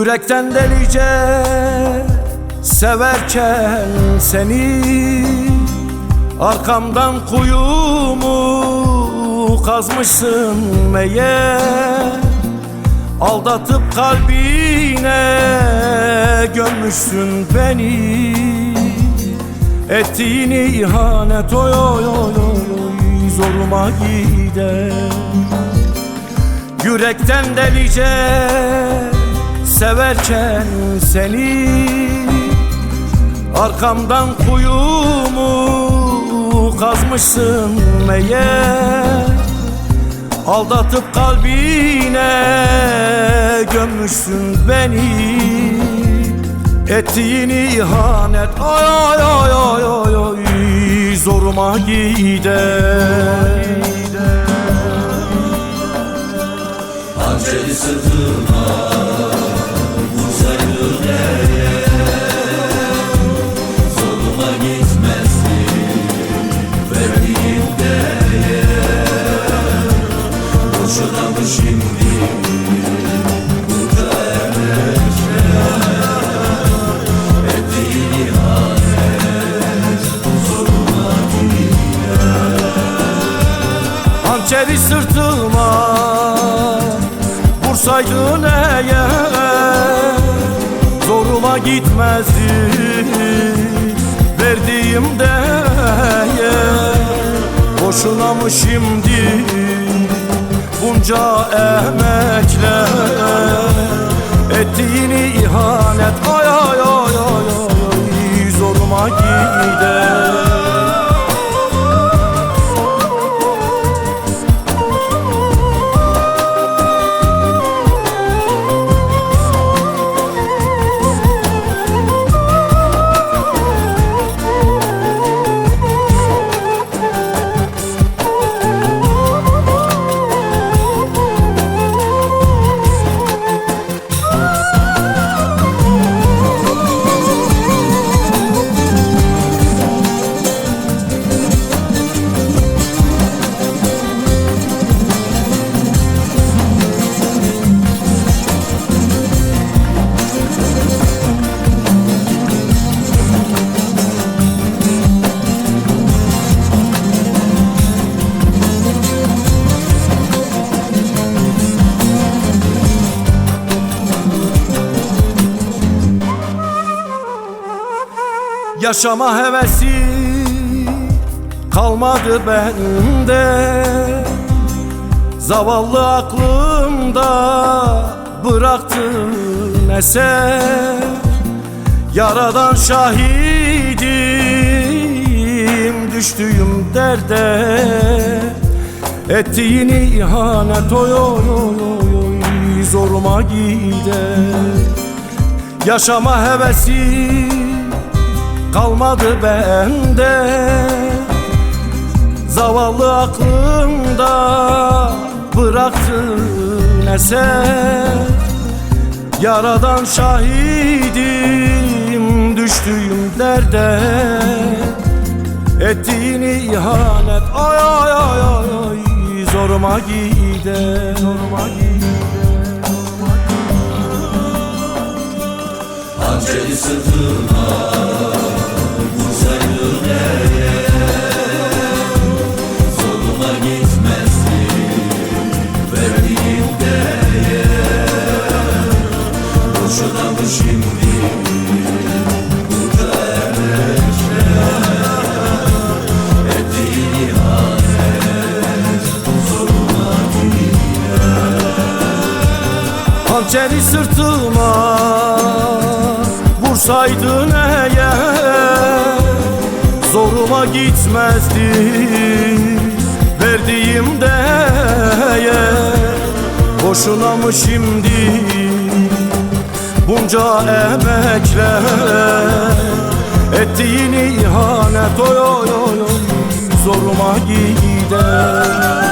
Yürekten delice severken seni, arkamdan kuyumu kazmışsın meğer. Aldatıp kalbine gömmüşsün beni. Ettiğin ihanet oy oy oy oy zoruma gider. Yürekten delice severken seni, arkamdan kuyumu kazmışsın meğer. Aldatıp kalbine gömmüşsün beni. Ettiğin ihanet oy oy oy oy oy oy zoruma gider. Hançeri sırtıma vursaydın eğer, zoruma gitmezdi verdiğim değer. Boşuna mı şimdi burada emekler, ettiğin ihanet zoruma gider. Hançeri sırtıma vursaydın eğer, zoruma gitmezdi verdiğim değer. Boşuna mı şimdi bunca emekler, ettiğin ihanet ay ay ay ay ay zoruma gider. Yaşama hevesi kalmadı bende, zavallı aklımda bıraktın eser. Yaradan şahidim düştüğüm derde, ettiğin ihanet oy oy oy oy zoruma gider. Yaşama hevesi kalmadı bende, zavallı aklımda bıraktın eser. Yaradan şahidim düştüğüm derde, ettiğin ihanet ay ay ay ay ay zoruma gider. Hançeri sırtıma vursaydın eğer, zoruma gitmezdi verdiğim değer. Boşuna mı şimdi burada emekler, ettiğin ihanet zoruma gider. Hançeri sırtıma vursaydın eğer, zoruma gitmezdi verdiğim değer. Boşuna mı şimdi bunca emekler, ettiğin ihanet oy oy oy zoruma gider.